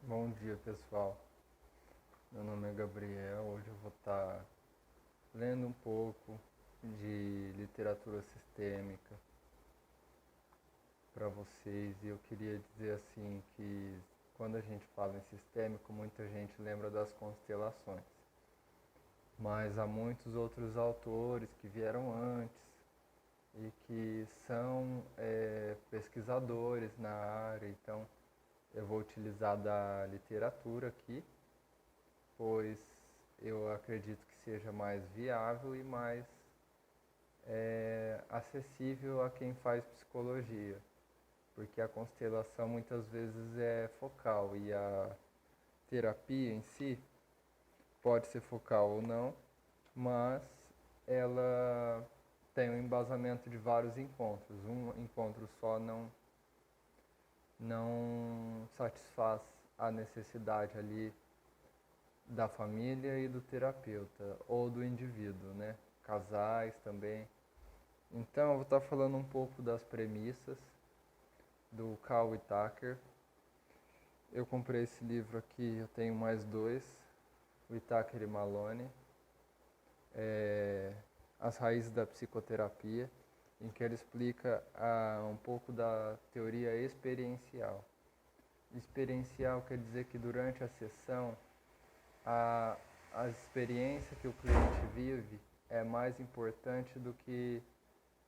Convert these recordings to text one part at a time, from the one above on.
Bom dia, pessoal. Meu nome é Gabriel. Hoje eu vou estar lendo um pouco de literatura sistêmica para vocês. E eu queria dizer assim que quando a gente fala em sistêmico, muita gente lembra das constelações. Mas há muitos outros autores que vieram antes e que são pesquisadores na área. Então eu vou utilizar da literatura aqui, pois eu acredito que seja mais viável e mais acessível a quem faz psicologia, porque a constelação muitas vezes é focal e a terapia em si pode ser focal ou não, mas ela tem um embasamento de vários encontros. Um encontro só não satisfaz a necessidade ali da família e do terapeuta, ou do indivíduo, né? Casais também. Então, eu vou estar falando um pouco das premissas do Carl Whittaker. Eu comprei esse livro aqui, eu tenho mais dois, Whittaker e Malone, As Raízes da Psicoterapia, em que ele explica um pouco da teoria experiencial. Experiencial quer dizer que durante a sessão a experiência que o cliente vive é mais importante do que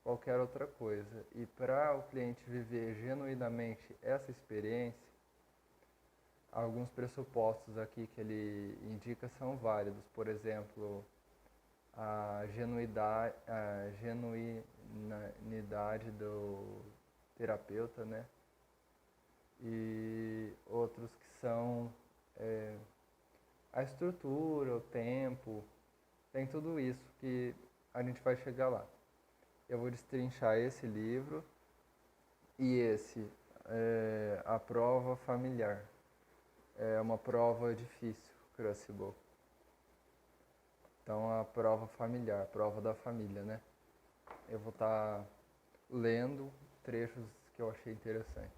qualquer outra coisa. E para o cliente viver genuinamente essa experiência, alguns pressupostos aqui que ele indica são válidos. Por exemplo, a genuinidade do terapeuta, né? E outros que são a estrutura, o tempo, tem tudo isso que a gente vai chegar lá. Eu vou destrinchar esse livro e esse, a prova familiar. É uma prova difícil, Crucible. Então, a prova familiar, a prova da família, né? Eu vou estar lendo trechos que eu achei interessante.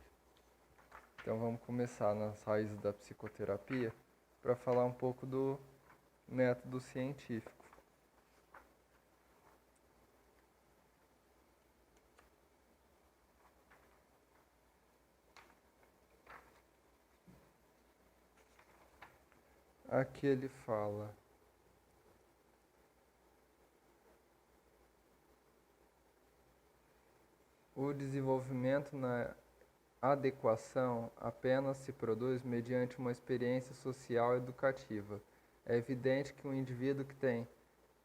Então, vamos começar nas raízes da psicoterapia para falar um pouco do método científico. Aqui ele fala: o desenvolvimento na adequação apenas se produz mediante uma experiência social educativa. É evidente que um indivíduo que tem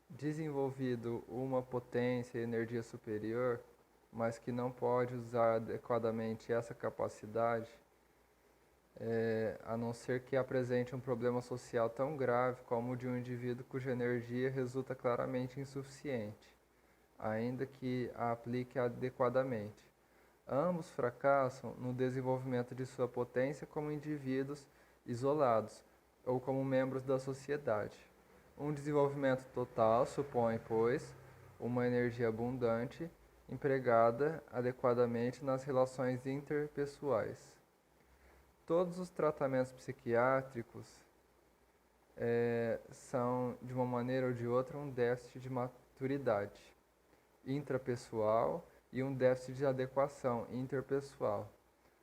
desenvolvido uma potência e energia superior, mas que não pode usar adequadamente essa capacidade, a não ser que apresente um problema social tão grave como o de um indivíduo cuja energia resulta claramente insuficiente, ainda que a aplique adequadamente. Ambos fracassam no desenvolvimento de sua potência como indivíduos isolados ou como membros da sociedade. Um desenvolvimento total supõe, pois, uma energia abundante empregada adequadamente nas relações interpessoais. Todos os tratamentos psiquiátricos são, de uma maneira ou de outra, um déficit de maturidade intrapessoal e um déficit de adequação interpessoal.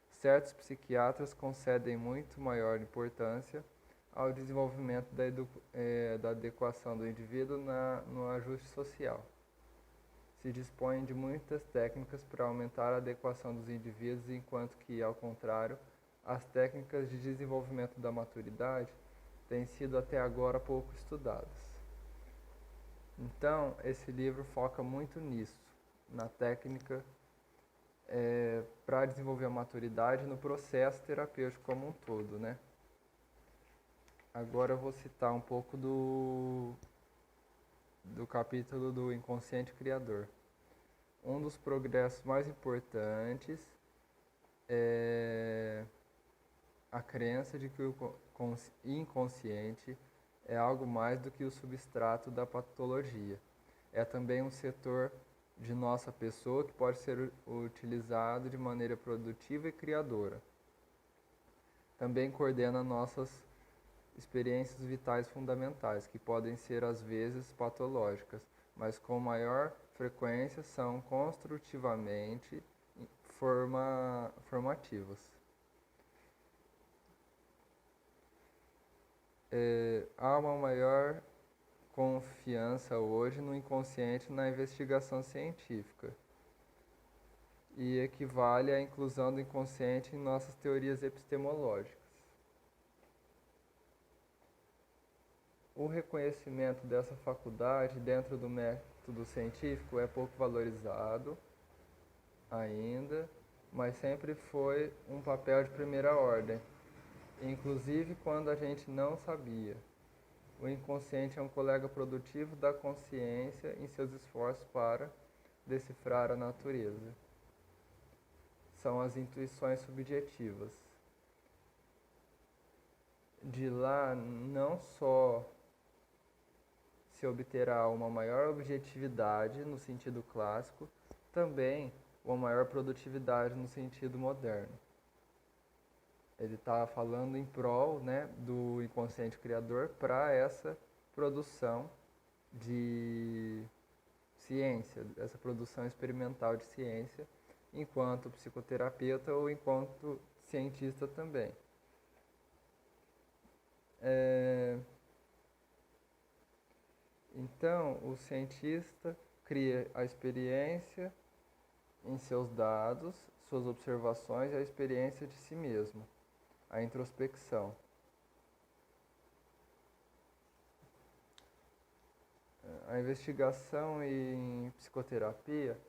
Certos psiquiatras concedem muito maior importância ao desenvolvimento da adequação do indivíduo no ajuste social. Se dispõem de muitas técnicas para aumentar a adequação dos indivíduos, enquanto que, ao contrário, as técnicas de desenvolvimento da maturidade têm sido até agora pouco estudadas. Então, esse livro foca muito nisso, na técnica para desenvolver a maturidade no processo terapêutico como um todo, né? Agora eu vou citar um pouco do capítulo do inconsciente criador. Um dos progressos mais importantes é a crença de que o inconsciente é algo mais do que o substrato da patologia. É também um setor de nossa pessoa que pode ser utilizado de maneira produtiva e criadora. também coordena nossas experiências vitais fundamentais, que podem ser às vezes patológicas, mas com maior frequência são construtivamente formativas. Há uma maior confiança hoje no inconsciente na investigação científica e equivale à inclusão do inconsciente em nossas teorias epistemológicas. O reconhecimento dessa faculdade dentro do método científico é pouco valorizado ainda, mas sempre foi um papel de primeira ordem, inclusive quando a gente não sabia. O inconsciente é um colega produtivo da consciência em seus esforços para decifrar a natureza. São as intuições subjetivas. De lá, não só se obterá uma maior objetividade no sentido clássico, também uma maior produtividade no sentido moderno. Ele está falando em prol, né, do inconsciente criador para essa produção de ciência, essa produção experimental de ciência, enquanto psicoterapeuta ou enquanto cientista também. Então, o cientista cria a experiência em seus dados, suas observações e a experiência de si mesmo, a introspecção. A investigação em psicoterapia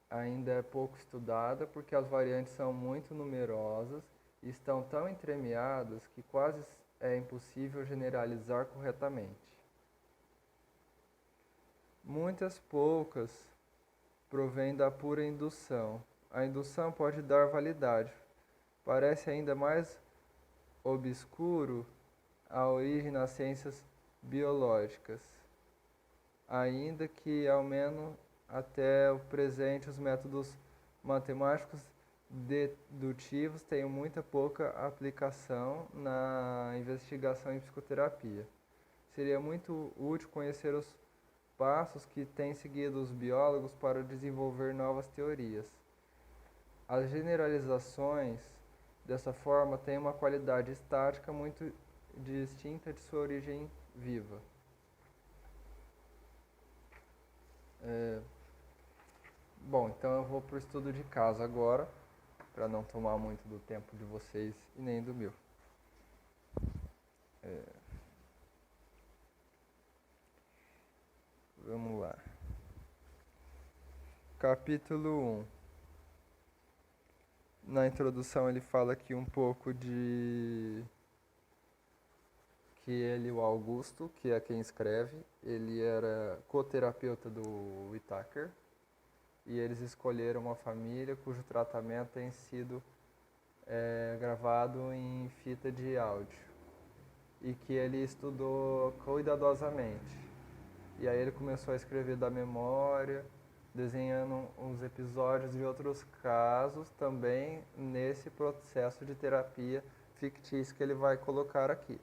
ainda é pouco estudada porque as variantes são muito numerosas e estão tão entremeadas que quase é impossível generalizar corretamente. Muitas poucas provêm da pura indução. A indução pode dar validade. Parece ainda mais obscuro a origem nas ciências biológicas, ainda que, ao menos até o presente, os métodos matemáticos dedutivos tenham muita pouca aplicação na investigação em psicoterapia. Seria muito útil conhecer os passos que têm seguido os biólogos para desenvolver novas teorias. As generalizações, dessa forma, têm uma qualidade estática muito distinta de sua origem viva. Bom, então eu vou para o estudo de caso agora, para não tomar muito do tempo de vocês e nem do meu. Vamos lá. Capítulo 1. Na introdução ele fala aqui um pouco de que ele, o Augusto, que é quem escreve, ele era coterapeuta do Whittaker e eles escolheram uma família cujo tratamento tem sido gravado em fita de áudio e que ele estudou cuidadosamente. E aí ele começou a escrever da memória, desenhando uns episódios de outros casos também nesse processo de terapia fictícia que ele vai colocar aqui.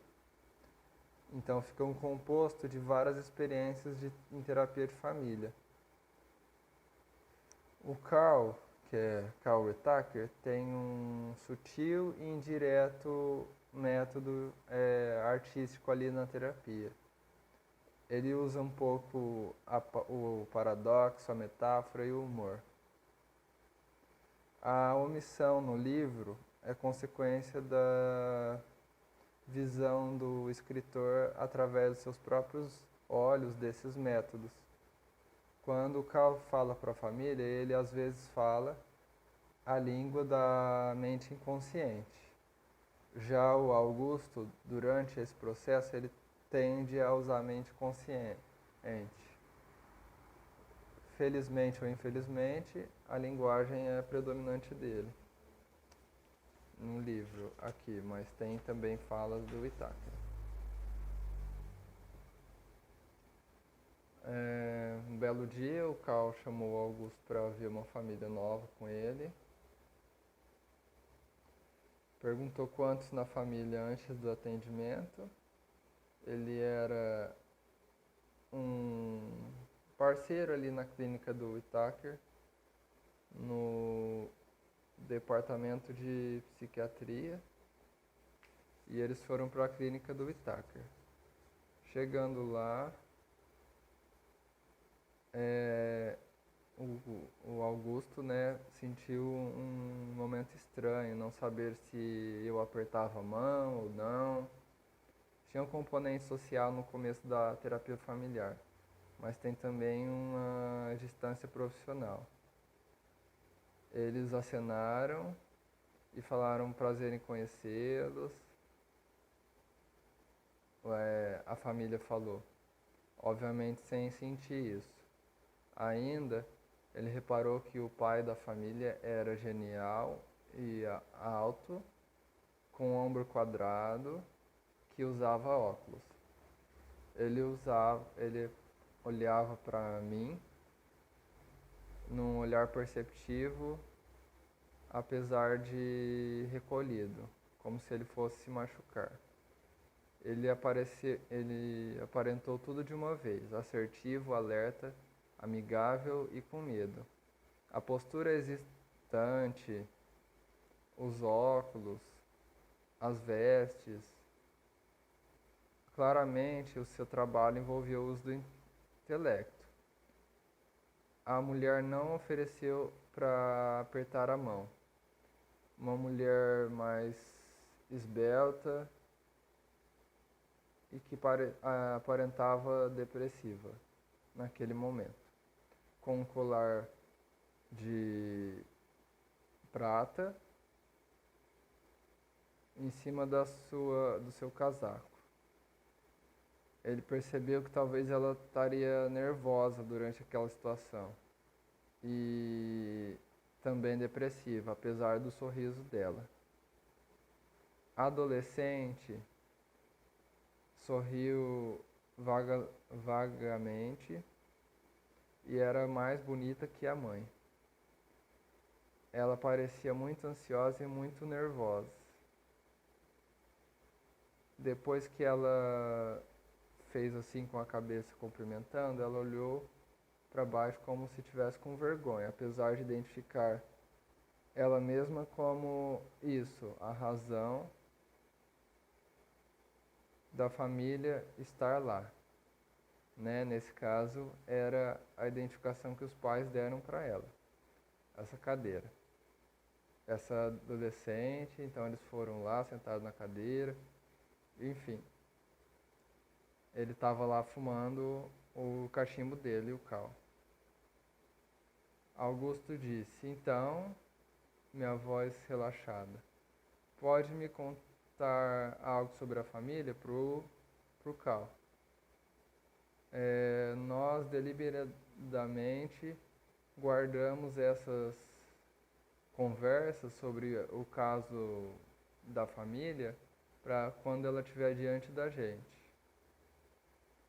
Então fica um composto de várias experiências em terapia de família. O Carl, que é Carl Whittaker, tem um sutil e indireto método artístico ali na terapia. Ele usa um pouco o paradoxo, a metáfora e o humor. A omissão no livro é consequência da visão do escritor através dos seus próprios olhos desses métodos. Quando o Carl fala para a família, ele às vezes fala a língua da mente inconsciente. Já o Augusto, durante esse processo, ele tende a usar a mente consciente. Felizmente ou infelizmente, a linguagem é predominante dele no livro aqui, mas tem também falas do Whittaker. Um belo dia, o Carl chamou o Augusto para ver uma família nova com ele. Perguntou quantos na família antes do atendimento. Ele era um parceiro ali na clínica do Whittaker, no departamento de psiquiatria, e eles foram para a clínica do Whittaker. Chegando lá, o Augusto, né, sentiu um momento estranho, não saber se eu apertava a mão ou não. Tinha um componente social no começo da terapia familiar, mas tem também uma distância profissional. Eles acenaram e falaram prazer em conhecê-los. A família falou, obviamente sem sentir isso. Ainda, ele reparou que o pai da família era genial e alto, com o ombro quadrado, que usava óculos. Ele olhava para mim num olhar perceptivo, apesar de recolhido, como se ele fosse se machucar. Ele aparentou tudo de uma vez, assertivo, alerta, amigável e com medo. A postura hesitante, os óculos, as vestes. Claramente, o seu trabalho envolvia o uso do intelecto. A mulher não ofereceu para apertar a mão. Uma mulher mais esbelta e que aparentava depressiva naquele momento, com um colar de prata em cima do seu casaco. Ele percebeu que talvez ela estaria nervosa durante aquela situação e também depressiva, apesar do sorriso dela. A adolescente sorriu vagamente e era mais bonita que a mãe. Ela parecia muito ansiosa e muito nervosa. Depois que ela fez assim com a cabeça cumprimentando, ela olhou para baixo como se tivesse com vergonha, apesar de identificar ela mesma como isso, a razão da família estar lá. Né? Nesse caso, era a identificação que os pais deram para ela, essa cadeira. Essa adolescente, então eles foram lá, sentados na cadeira, enfim. Ele estava lá fumando o cachimbo dele, o cal. Augusto disse, então, minha voz relaxada, pode me contar algo sobre a família pro cal. Nós deliberadamente guardamos essas conversas sobre o caso da família para quando ela estiver diante da gente.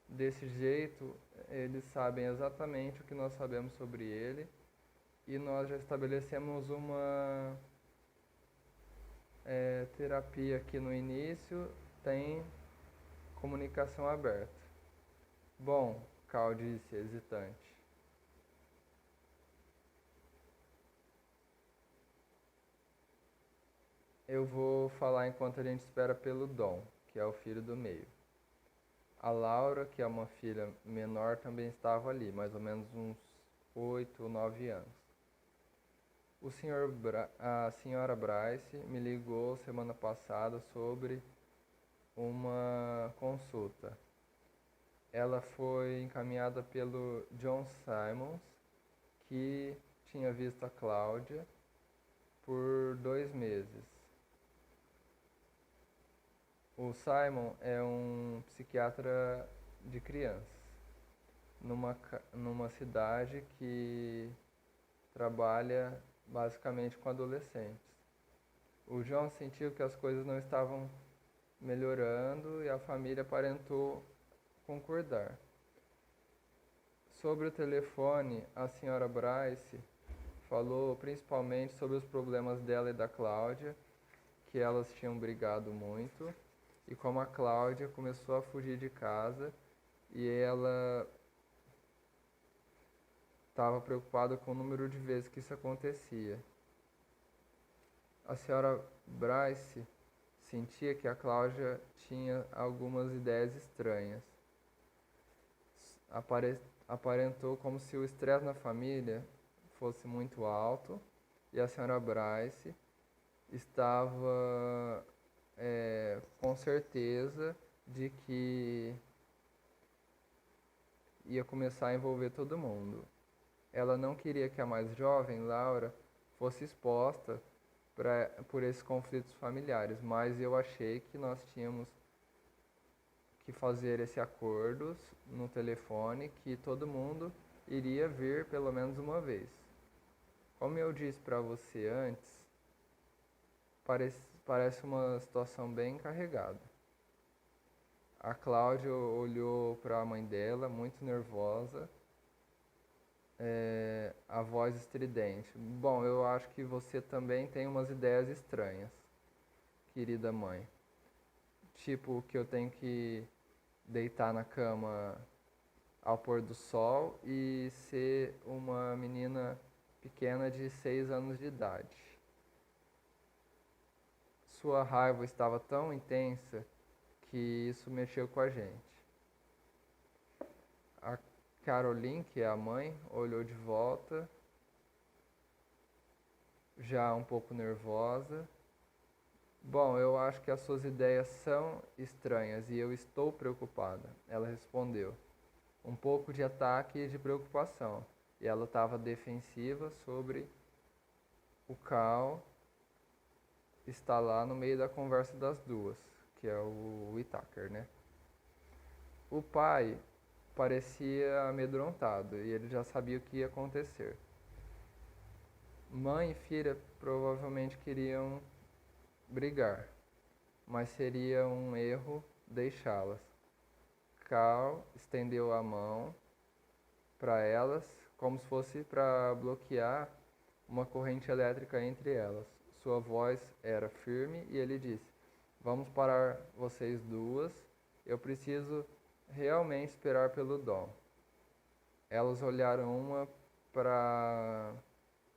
Desse jeito, eles sabem exatamente o que nós sabemos sobre ele e nós já estabelecemos uma terapia aqui no início, tem comunicação aberta. Bom, Cal disse, hesitante. Eu vou falar enquanto a gente espera pelo Dom, que é o filho do meio. A Laura, que é uma filha menor, também estava ali, mais ou menos uns 8 ou 9 anos. A senhora Bryce me ligou semana passada sobre uma consulta. Ela foi encaminhada pelo John Simons, que tinha visto a Cláudia por 2 meses. O Simon é um psiquiatra de crianças, numa cidade que trabalha basicamente com adolescentes. O John sentiu que as coisas não estavam melhorando e a família aparentou concordar. Sobre o telefone, a senhora Bryce falou principalmente sobre os problemas dela e da Cláudia, que elas tinham brigado muito e como a Cláudia começou a fugir de casa e ela estava preocupada com o número de vezes que isso acontecia. A senhora Bryce sentia que a Cláudia tinha algumas ideias estranhas. Aparentou como se o estresse na família fosse muito alto e a senhora Bryce estava com certeza de que ia começar a envolver todo mundo. Ela não queria que a mais jovem, Laura, fosse exposta por esses conflitos familiares, mas eu achei que nós tínhamos que fazer esse acordo no telefone que todo mundo iria vir pelo menos uma vez. Como eu disse para você antes, parece uma situação bem carregada. A Cláudia olhou para a mãe dela, muito nervosa, a voz estridente. Bom, eu acho que você também tem umas ideias estranhas, querida mãe. Tipo, que eu tenho que deitar na cama ao pôr do sol e ser uma menina pequena de 6 anos de idade. Sua raiva estava tão intensa que isso mexeu com a gente. A Caroline, que é a mãe, olhou de volta, já um pouco nervosa. Bom, eu acho que as suas ideias são estranhas e eu estou preocupada, ela respondeu. Um pouco de ataque e de preocupação. E ela estava defensiva sobre o Cal está lá no meio da conversa das duas, que é o Whittaker, né? O pai parecia amedrontado e ele já sabia o que ia acontecer. Mãe e filha provavelmente queriam brigar, mas seria um erro deixá-las. Cal estendeu a mão para elas como se fosse para bloquear uma corrente elétrica entre elas. Sua voz era firme e ele disse: "Vamos parar vocês duas. Eu preciso realmente esperar pelo Dom." Elas olharam uma para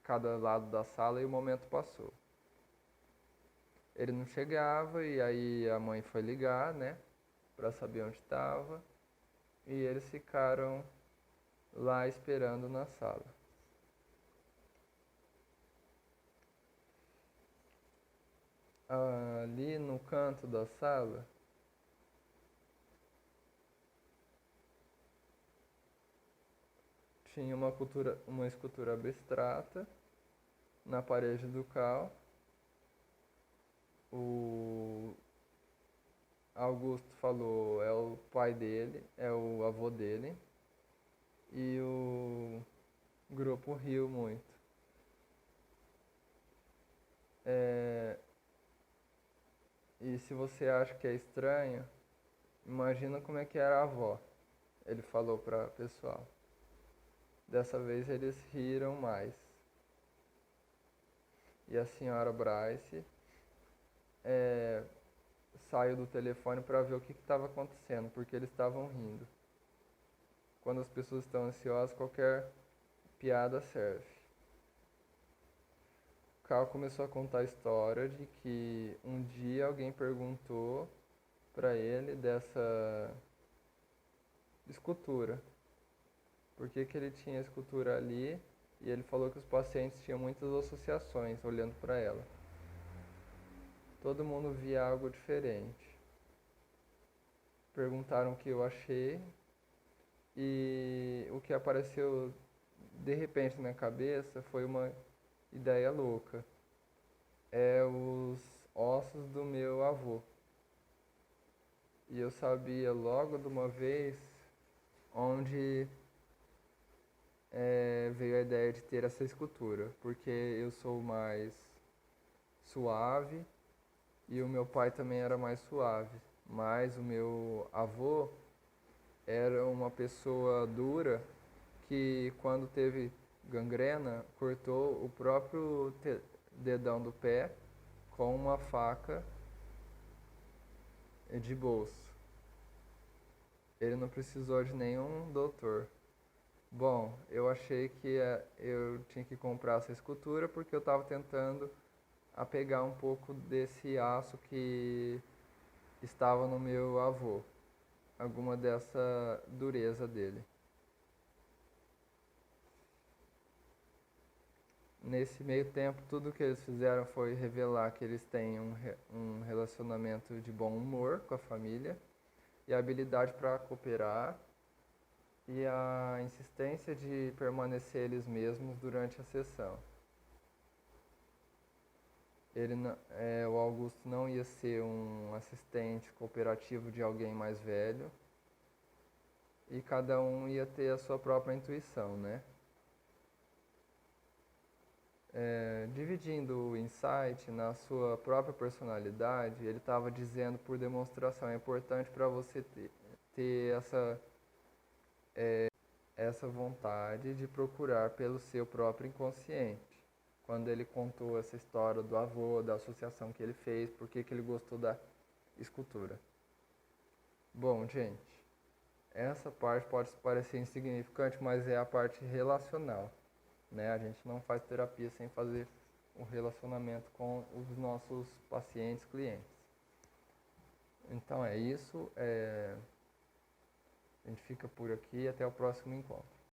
cada lado da sala e o momento passou. Ele não chegava e aí a mãe foi ligar, né, para saber onde estava, e eles ficaram lá esperando na sala. Ali no canto da sala tinha uma escultura abstrata na parede do Cal. O Augusto falou, é o pai dele, é o avô dele, e o grupo riu muito. E se você acha que é estranho, imagina como é que era a avó, ele falou para o pessoal. Dessa vez eles riram mais. E a senhora Bryce saiu do telefone para ver o que estava acontecendo, porque eles estavam rindo. Quando as pessoas estão ansiosas, qualquer piada serve. Cal começou a contar a história de que um dia alguém perguntou para ele dessa escultura. Por que ele tinha a escultura ali? E ele falou que os pacientes tinham muitas associações olhando para ela. Todo mundo via algo diferente. Perguntaram o que eu achei e o que apareceu de repente na minha cabeça foi uma ideia louca. É os ossos do meu avô. E eu sabia logo de uma vez onde veio a ideia de ter essa escultura, porque eu sou mais suave e o meu pai também era mais suave, mas o meu avô era uma pessoa dura que quando teve gangrena cortou o próprio dedão do pé com uma faca de bolso. Ele não precisou de nenhum doutor. Bom, eu achei que eu tinha que comprar essa escultura porque eu estava tentando apegar um pouco desse aço que estava no meu avô, alguma dessa dureza dele. Nesse meio tempo, tudo que eles fizeram foi revelar que eles têm um relacionamento de bom humor com a família e a habilidade para cooperar e a insistência de permanecer eles mesmos durante a sessão. O Augusto não ia ser um assistente cooperativo de alguém mais velho e cada um ia ter a sua própria intuição, né? Dividindo o insight na sua própria personalidade, ele estava dizendo por demonstração, é importante para você ter essa vontade de procurar pelo seu próprio inconsciente. Quando ele contou essa história do avô, da associação que ele fez, por que ele gostou da escultura. Bom, gente, essa parte pode parecer insignificante, mas é a parte relacional, né? A gente não faz terapia sem fazer um relacionamento com os nossos pacientes, clientes. Então é isso. A gente fica por aqui e até o próximo encontro.